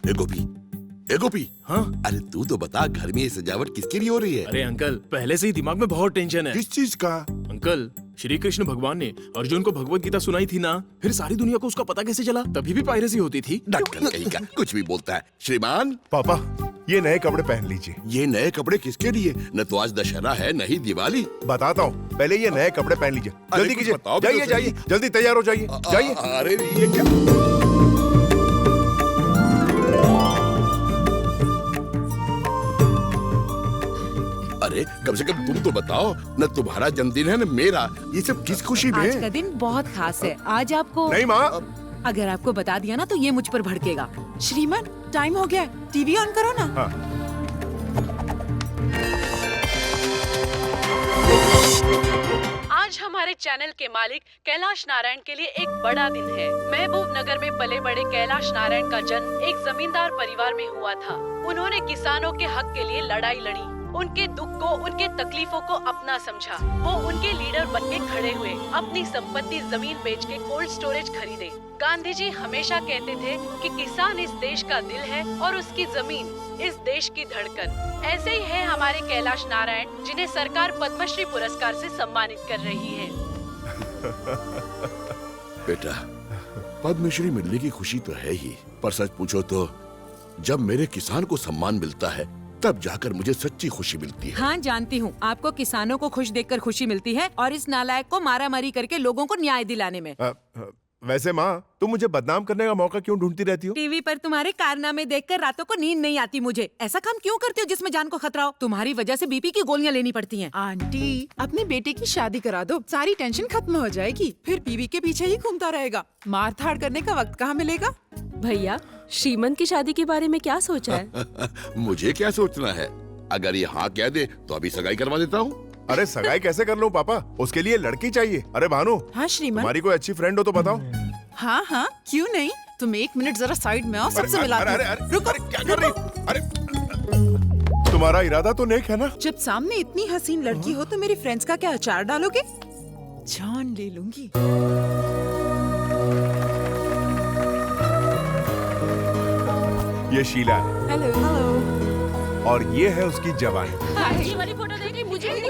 ए गोपी, ए गोपी। हाँ अरे तू तो बता, घर में ये सजावट किसके लिए हो रही है? अरे अंकल, पहले से ही दिमाग में बहुत टेंशन है। किस चीज का? अंकल, श्री कृष्ण भगवान ने अर्जुन को भगवत गीता सुनाई थी ना, फिर सारी दुनिया को उसका पता कैसे चला? तभी भी पायरेसी होती थी। डॉक्टर कहीं का कुछ भी बोलता है। श्रीमान पापा, ये नए कपड़े पहन लीजिए। ये नए कपड़े किसके लिए? न तो आज दशहरा है न ही दिवाली। बताता हूँ, पहले ये नए कपड़े पहन लीजिए। अरे जल्दी कुछ कीजिए, बताओ भी जाइए तो जाइए, सही। जल्दी तैयार हो जाइए, जाइए। अरे ये क्या? अरे कम से कम तुम तो बताओ, न तुम्हारा जन्मदिन है न मेरा, ये सब किस खुशी में? आज का दिन बहुत खास है। आज आपको नहीं माँ, अगर आपको बता दिया ना तो ये मुझ पर भड़केगा। श्रीमान, टाइम हो गया, टीवी ऑन करो ना। हाँ। आज हमारे चैनल के मालिक कैलाश नारायण के लिए एक बड़ा दिन है। महबूब नगर में पले बड़े कैलाश नारायण का जन्म एक जमींदार परिवार में हुआ था। उन्होंने किसानों के हक के लिए लड़ाई लड़ी, उनके दुख को, उनके तकलीफों को अपना समझा। वो उनके लीडर बन के खड़े हुए, अपनी संपत्ति जमीन बेच के कोल्ड स्टोरेज खरीदे। गांधी जी हमेशा कहते थे कि किसान इस देश का दिल है और उसकी जमीन इस देश की धड़कन। ऐसे ही है हमारे कैलाश नारायण, जिन्हें सरकार पद्मश्री पुरस्कार से सम्मानित कर रही है। बेटा, पद्मश्री मिलने की खुशी तो है ही, पर सच पूछो तो जब मेरे किसान को सम्मान मिलता है तब जाकर मुझे सच्ची खुशी मिलती है। हाँ जानती हूँ, आपको किसानों को खुश देखकर खुशी मिलती है और इस नालायक को मारामारी करके लोगों को न्याय दिलाने में। वैसे माँ, तुम मुझे बदनाम करने का मौका क्यों ढूंढती रहती हो? टीवी पर तुम्हारे कारनामे देखकर रातों को नींद नहीं आती मुझे। ऐसा काम क्यों करती हो जिसमें जान को खतरा हो? तुम्हारी वजह से बीपी की गोलियां लेनी पड़ती हैं। आंटी, अपने बेटे की शादी करा दो, सारी टेंशन खत्म हो जाएगी। फिर बीवी के पीछे ही घूमता रहेगा, मार धाड़ करने का वक्त कहाँ मिलेगा? भैया, श्रीमन की शादी के बारे में क्या सोचा है? मुझे क्या सोचना है? अगर ये हाँ कह दे तो अभी सगाई करवा देता हूँ। अरे सगाई कैसे कर लूं पापा? उसके लिए लड़की चाहिए। अरे भानु, हाँ श्रीमान। तुम्हारी कोई अच्छी फ्रेंड हो तो बताओ। हाँ हाँ, क्यों नहीं। तुम एक मिनट जरा साइड में आओ, सबसे मिलाती हूँ। रुको, क्या कर रही हो? अरे तुम्हारा इरादा तो नेक है ना? जब सामने इतनी हसीन लड़की हो तो मेरी फ्रेंड्स का क्या अचार डालोगे? जान ले लूंगी। ये शीला है। हेलो। और ये है उसकी जवानी। ये वाली फोटो देखी मुझे भी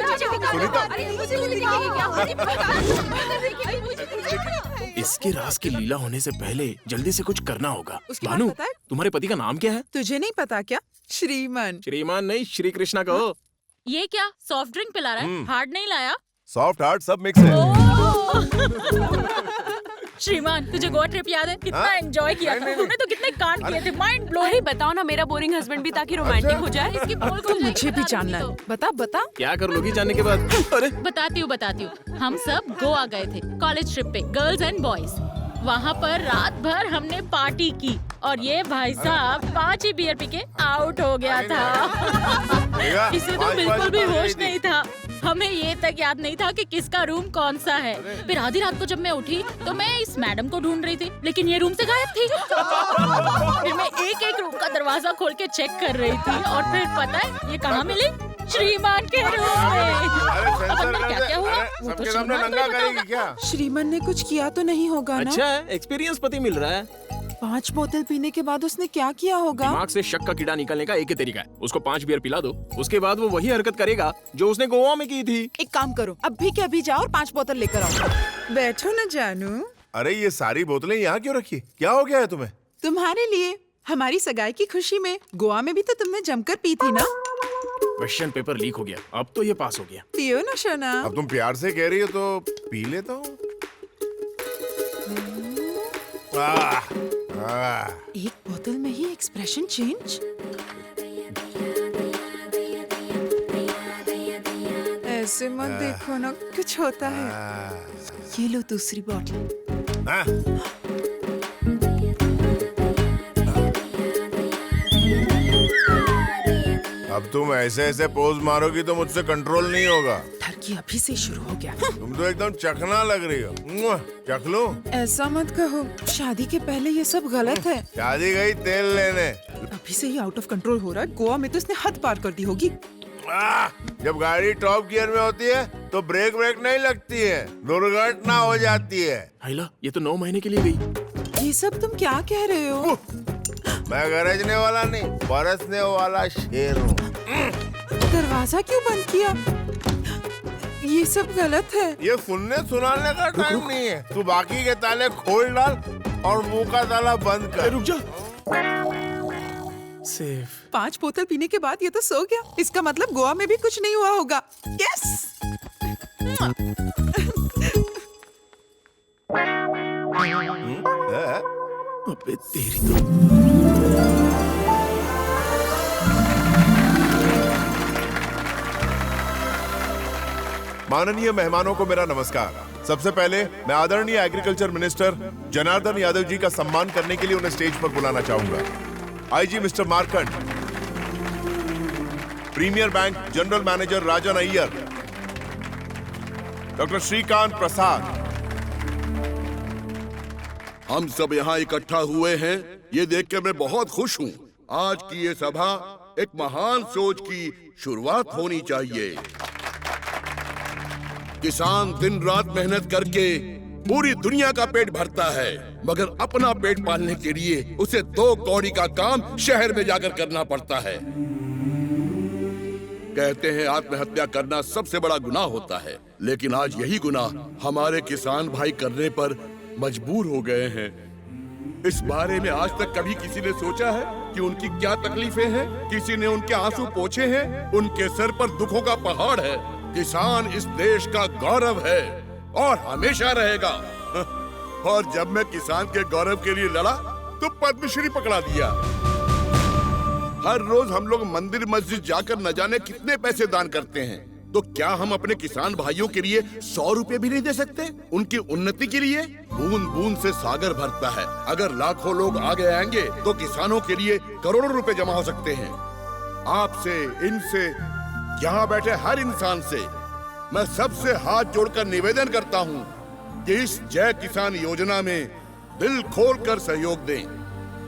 सुनीता, इसके राज की लीला होने से पहले जल्दी से कुछ करना होगा। उसके बाद भानु, पता है? तुम्हारे पति का नाम क्या है? तुझे नहीं पता क्या? श्रीमान। श्रीमान नहीं, श्री कृष्णा कहो। ये क्या सॉफ्ट ड्रिंक पिला रहा है? हार्ड नहीं लाया? सॉफ्ट हार्ड सब मिक्स है। श्रीमान, तुझे गोवा ट्रिप याद है? कितना एंजॉय किया था तुमने, तो कितने कांड किए थे, माइंड ब्लोइंग। अरे बताओ ना, मेरा बोरिंग हस्बैंड भी ताकि रोमांटिक हो जाए। इसकी बोल तो मुझे भी जानना है। बता बता। क्या कर लोगी जानने के बाद? अरे बताती हूँ। हम सब गोवा गए थे कॉलेज ट्रिप पे, गर्ल्स एंड बॉयज। वहाँ पर रात भर हमने पार्टी की और ये भाई साहब 5 ही बियर पी के आउट हो गया था। इसे तो बिल्कुल भी होश नहीं था। हमें ये तक याद नहीं था कि किसका रूम कौन सा है। फिर आधी रात को जब मैं उठी तो मैं इस मैडम को ढूंढ रही थी, लेकिन ये रूम से गायब थी। फिर मैं एक एक रूम का दरवाजा खोल के चेक कर रही थी और फिर पता है ये कहाँ मिली? श्रीमान के रूम में। अब अंदर क्या हुआ वो तो श्रीमान को बताऊंगा। क्या? श्रीमान ने कुछ किया तो नहीं होगा ना? अच्छा है, एक्सपीरियंस पति मिल रहा है। 5 बोतल पीने के बाद उसने क्या किया होगा? दिमाग से शक का कीड़ा निकलने का एक ही तरीका है, उसको 5 बियर पिला दो, उसके बाद वो वही हरकत करेगा जो उसने गोवा में की थी। एक काम करो, अभी के अभी जाओ और 5 बोतल लेकर आओ। बैठो ना जानू। अरे ये सारी बोतलें यहाँ क्यों रखी? क्या हो गया है तुम्हें? तुम्हारे लिए, हमारी सगाई की खुशी में। गोवा में भी तो तुमने जमकर पी थी ना? क्वेश्चन पेपर लीक हो गया, अब तो ये पास हो गया। पियो ना शोना। अब तुम प्यार से कह रही हो तो पी लेता हूँ। एक बोतल में ही एक्सप्रेशन चेंज। ऐसे मत देखो ना, कुछ होता है। ये लो दूसरी बोतल। अब तुम ऐसे ऐसे पोज मारोगी तो मुझसे कंट्रोल नहीं होगा। ठरकी अभी से शुरू हो गया। तुम तो एकदम चखना लग रही हो। चख लूं? ऐसा मत कहो, शादी के पहले ये सब गलत है। शादी गई तेल लेने। अभी से ही आउट ऑफ कंट्रोल हो रहा है। गोवा में तो इसने हद पार कर दी होगी। जब गाड़ी टॉप गियर में होती है तो ब्रेक नहीं लगती है, दुर्घटना हो जाती है। हाइला, ये तो 9 महीने के लिए गई। ये सब तुम क्या कह रहे हो? मैं गरजने वाला नहीं, बरसने वाला शेर हूँ। दरवाजा क्यों बंद किया? ये सब गलत है। ये सुनने सुनाने का टाइम नहीं है। तू बाकी के ताले खोल डाल और मुंह का ताला बंद कर। रुक जा। सेफ। 5 बोतल पीने के बाद ये तो सो गया। इसका मतलब गोवा में भी कुछ नहीं हुआ होगा। यस। अबे तेरी तो। माननीय मेहमानों को मेरा नमस्कार। सबसे पहले मैं आदरणीय एग्रीकल्चर मिनिस्टर जनार्दन यादव जी का सम्मान करने के लिए उन्हें स्टेज पर बुलाना चाहूंगा। IG mister Markand, premier bank general manager Rajan Iyer, doctor Shrikant Prasad. हम सब यहाँ इकट्ठा हुए हैं, ये देख के मैं बहुत खुश हूँ। आज की ये सभा एक महान सोच की शुरुआत होनी चाहिए। किसान दिन रात मेहनत करके पूरी दुनिया का पेट भरता है, मगर अपना पेट पालने के लिए उसे 2 कौड़ी का काम शहर में जाकर करना पड़ता है। कहते हैं आत्महत्या करना सबसे बड़ा गुनाह होता है, लेकिन आज यही गुनाह हमारे किसान भाई करने पर मजबूर हो गए हैं। इस बारे में आज तक कभी किसी ने सोचा है कि उनकी क्या तकलीफें हैं? किसी ने उनके आंसू पोंछे हैं? उनके सर पर दुखों का पहाड़ है। किसान इस देश का गौरव है और हमेशा रहेगा। और जब मैं किसान के गौरव के लिए लड़ा तो पद्मश्री पकड़ा दिया। हर रोज हम लोग मंदिर मस्जिद जाकर न जाने कितने पैसे दान करते हैं, तो क्या हम अपने किसान भाइयों के लिए 100 रुपए भी नहीं दे सकते? उनकी उन्नति के लिए बूंद बूंद से सागर भरता है। अगर लाखों लोग आगे आएंगे तो किसानों के लिए करोड़ों रुपए जमा हो सकते हैं। आपसे, इनसे, यहाँ बैठे हर इंसान से मैं सबसे हाथ जोड़कर निवेदन करता हूँ कि इस जय किसान योजना में दिल खोलकर सहयोग दें।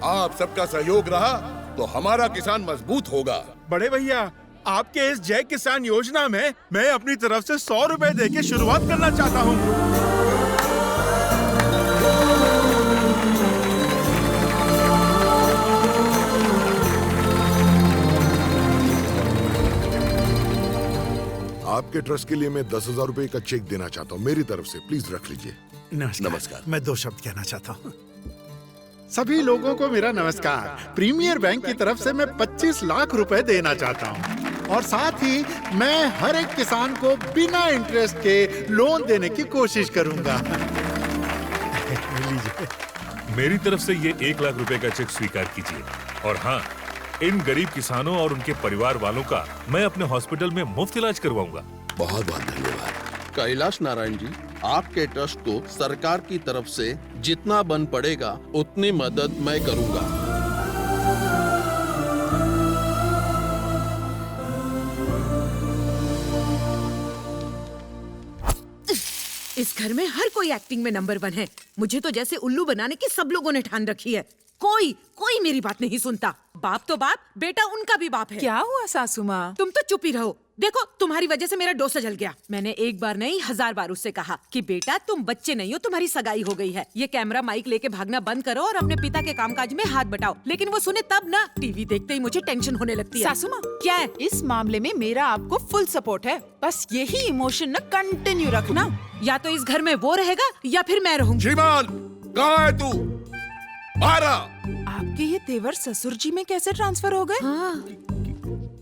आप सबका सहयोग रहा तो हमारा किसान मजबूत होगा। बड़े भैया, आपके इस जय किसान योजना में मैं अपनी तरफ से 100 रुपए देके शुरुआत करना चाहता हूँ। आपके ट्रस्ट के लिए मैं 10,000 रुपए का चेक देना चाहता हूँ, मेरी तरफ से, प्लीज रख लीजिए। नमस्कार। मैं 2 शब्द कहना चाहता हूँ। सभी लोगों को मेरा नमस्कार। प्रीमियर बैंक की तरफ से मैं 25 लाख रुपए देना चाहता हूँ और साथ ही मैं हर एक किसान को बिना इंटरेस्ट के लोन देने की कोशिश करूंगा। लीजिए, मेरी तरफ से ये 1 लाख रुपए का चेक स्वीकार कीजिए। और हाँ, इन गरीब किसानों और उनके परिवार वालों का मैं अपने हॉस्पिटल में मुफ्त इलाज करवाऊंगा। बहुत बहुत धन्यवाद। कैलाश नारायण जी, आपके ट्रस्ट को सरकार की तरफ से जितना बन पड़ेगा उतनी मदद मैं करूंगा। इस घर में हर कोई एक्टिंग में नंबर 1 है। मुझे तो जैसे उल्लू बनाने की सब लोगों ने ठान रखी है। कोई मेरी बात नहीं सुनता। बाप तो बाप, बेटा उनका भी बाप है। क्या हुआ सासू माँ? तुम तो चुप ही रहो। देखो, तुम्हारी वजह से मेरा डोसा जल गया। मैंने एक बार नहीं 1000 बार उससे कहा कि बेटा तुम बच्चे नहीं हो, तुम्हारी सगाई हो गई है। ये कैमरा माइक लेके भागना बंद करो और अपने पिता के कामकाज में हाथ बटाओ। लेकिन वो सुने तब ना। टीवी देखते ही मुझे टेंशन होने लगती है। सासू माँ, क्या है? इस मामले में मेरा आपको फुल सपोर्ट है। बस यही इमोशन ना कंटिन्यू रखना। या तो इस घर में वो रहेगा या फिर मैं रहूंगी। श्रीमान, कहाँ है तू? बाहर आ। आपके ये तेवर ससुर जी में कैसे ट्रांसफर हो गए?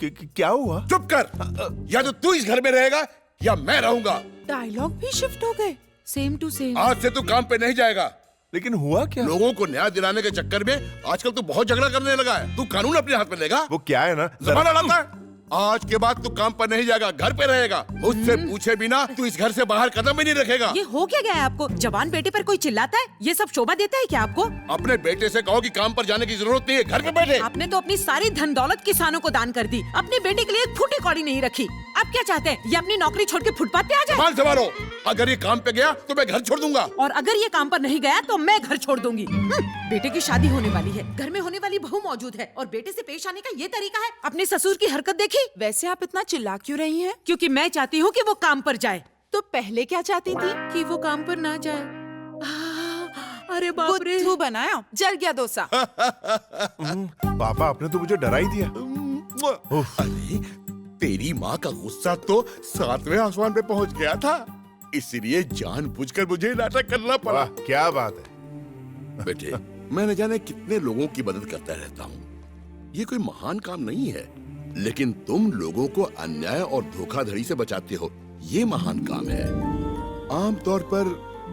क्या हुआ? चुप कर। या तो तू इस घर में रहेगा या मैं रहूंगा। डायलॉग भी शिफ्ट हो गए। Same to same. आज से तू काम पे नहीं जाएगा। लेकिन हुआ क्या? लोगों को न्याय दिलाने के चक्कर में आजकल तू बहुत झगड़ा करने लगा है। तू कानून अपने हाथ में लेगा। वो क्या है ना, जमाना लाता है। आज के बाद तू काम पर नहीं जाएगा, घर पे रहेगा। मुझसे पूछे बिना तू इस घर से बाहर कदम भी नहीं रखेगा। ये हो क्या गया है आपको? जवान बेटे पर कोई चिल्लाता है? ये सब शोभा देता है क्या आपको? अपने बेटे से कहो कि काम पर जाने की जरूरत नहीं है, घर पे बैठे। आपने तो अपनी सारी धन दौलत किसानों को दान कर दी। अपने बेटे के लिए एक फूटी कौड़ी नहीं रखी। आप क्या चाहते हैं? ये अपनी नौकरी छोड़ के फुटपाथ पे आ जाए? मान संभालो। अगर ये काम पे गया तो मैं घर छोड़ दूंगा। और अगर ये काम पर नहीं गया तो मैं घर छोड़ दूंगी। बेटे की शादी होने वाली है, घर में होने वाली बहू मौजूद है और बेटे से पेश आने का ये तरीका है। अपने ससुर की हरकत देखी? वैसे आप इतना चिल्ला क्यों रही हैं? क्योंकि मैं चाहती हूँ कि वो काम पर जाए। तो पहले क्या चाहती थी? कि वो काम पर ना जाए। अरे बाप रे। बुद्धू बनाया, जल गया डोसा। पापा आपने तो मुझे डरा ही दिया। अरे तेरी माँ का गुस्सा तो 7वें आसमान पे पहुँच गया था, इसलिए जानबूझकर मुझे नाटक करना पड़ा। वाह, क्या बात है। बेटे, मैं न जाने कितने लोगों की मदद करता रहता हूँ। ये कोई महान काम नहीं है, लेकिन तुम लोगों को अन्याय और धोखाधड़ी से बचाते हो, ये महान काम है। आमतौर पर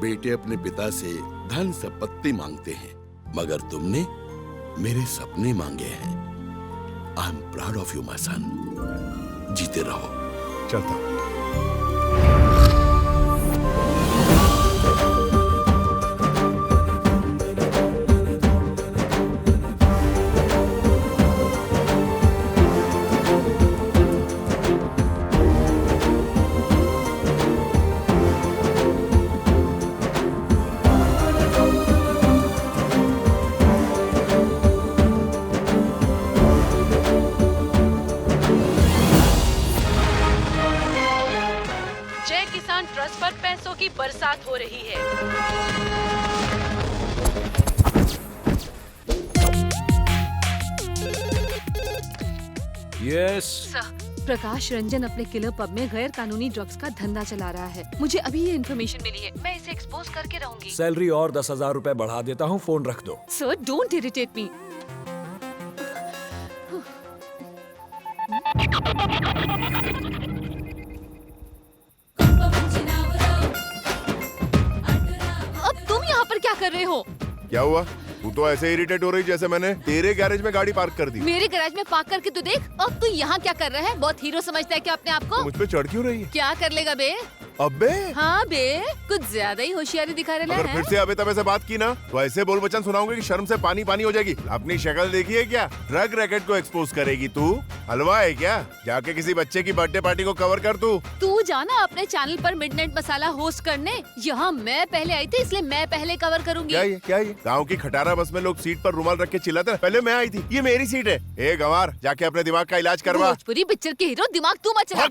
बेटे अपने पिता से धन संपत्ति मांगते हैं, मगर तुमने मेरे सपने मांगे हैं। I am proud of you my son. जीते रहो। चलता। जय किसान ट्रस्ट पर पैसों की बरसात हो रही है। यस। प्रकाश रंजन अपने किलर पब में गैर कानूनी ड्रग्स का धंधा चला रहा है। मुझे अभी ये इन्फॉर्मेशन मिली है, मैं इसे एक्सपोज करके रहूंगी। सैलरी और 10,000 रुपए बढ़ा देता हूँ, फोन रख दो। Sir don't irritate me. अब तुम यहाँ पर क्या कर रहे हो? क्या हुआ? तू तो ऐसे इरिटेट हो रही जैसे मैंने तेरे गैरेज में गाड़ी पार्क कर दी। मेरे गैराज में पार्क करके तू देख। अब तू यहाँ क्या कर रहा है? बहुत हीरो समझता है क्या अपने आप को? मुझ पे चढ़ क्यों रही है? क्या कर लेगा बे? अबे हाँ बे, कुछ ज्यादा ही होशियारी दिखा रहा अगर है। फिर से अबे तबे से बात की ना तो ऐसे बोल बचन सुनाऊंगे कि शर्म से पानी पानी हो जाएगी। अपनी शक्ल देखी है क्या? ड्रग रैकेट को एक्सपोज करेगी तू? हलवा है क्या? जाके किसी बच्चे की बर्थडे पार्टी को कवर कर तू जाना अपने चैनल पर मिडनाइट मसाला होस्ट करने। यहाँ मैं पहले आई थी, इसलिए मैं पहले कवर करूंगी। क्या ये गाँव की खटारा बस में लोग सीट पर रुमाल रख के चिल्लाते हैं, पहले मैं आई थी, ये मेरी सीट है। ए गंवार, जाके अपने दिमाग का इलाज करवा। भोजपुरी पिक्चर के हीरो दिमाग तू मत चला।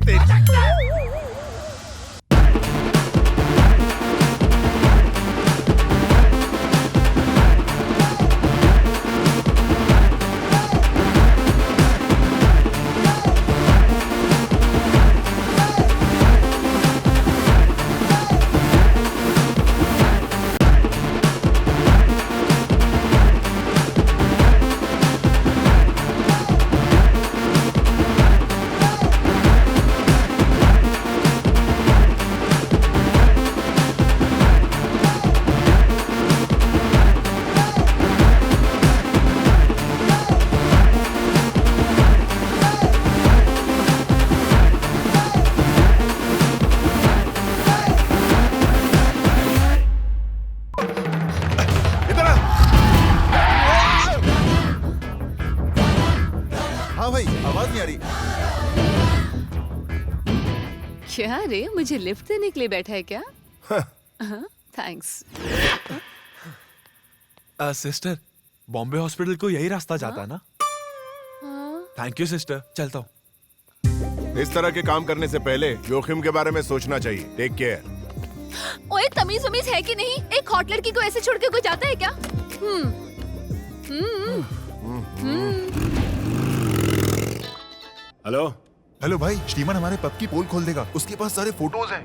हाँ भाई, आवाज नहीं आ रही। क्या रे, मुझे लिफ्ट देने के लिए बैठा है क्या? थैंक्स। सिस्टर, बॉम्बे हॉस्पिटल को यही रास्ता जाता है ना? थैंक यू सिस्टर, चलता हूँ। इस तरह के काम करने से पहले जोखिम के बारे में सोचना चाहिए। Take care. ओए तमीज उमीज है कि नहीं? एक हॉट लड़की को ऐसे छोड़ के कोई जाता है क्या? हेलो भाई, श्रीमान हमारे पब की पोल खोल देगा, उसके पास सारे फोटोज हैं।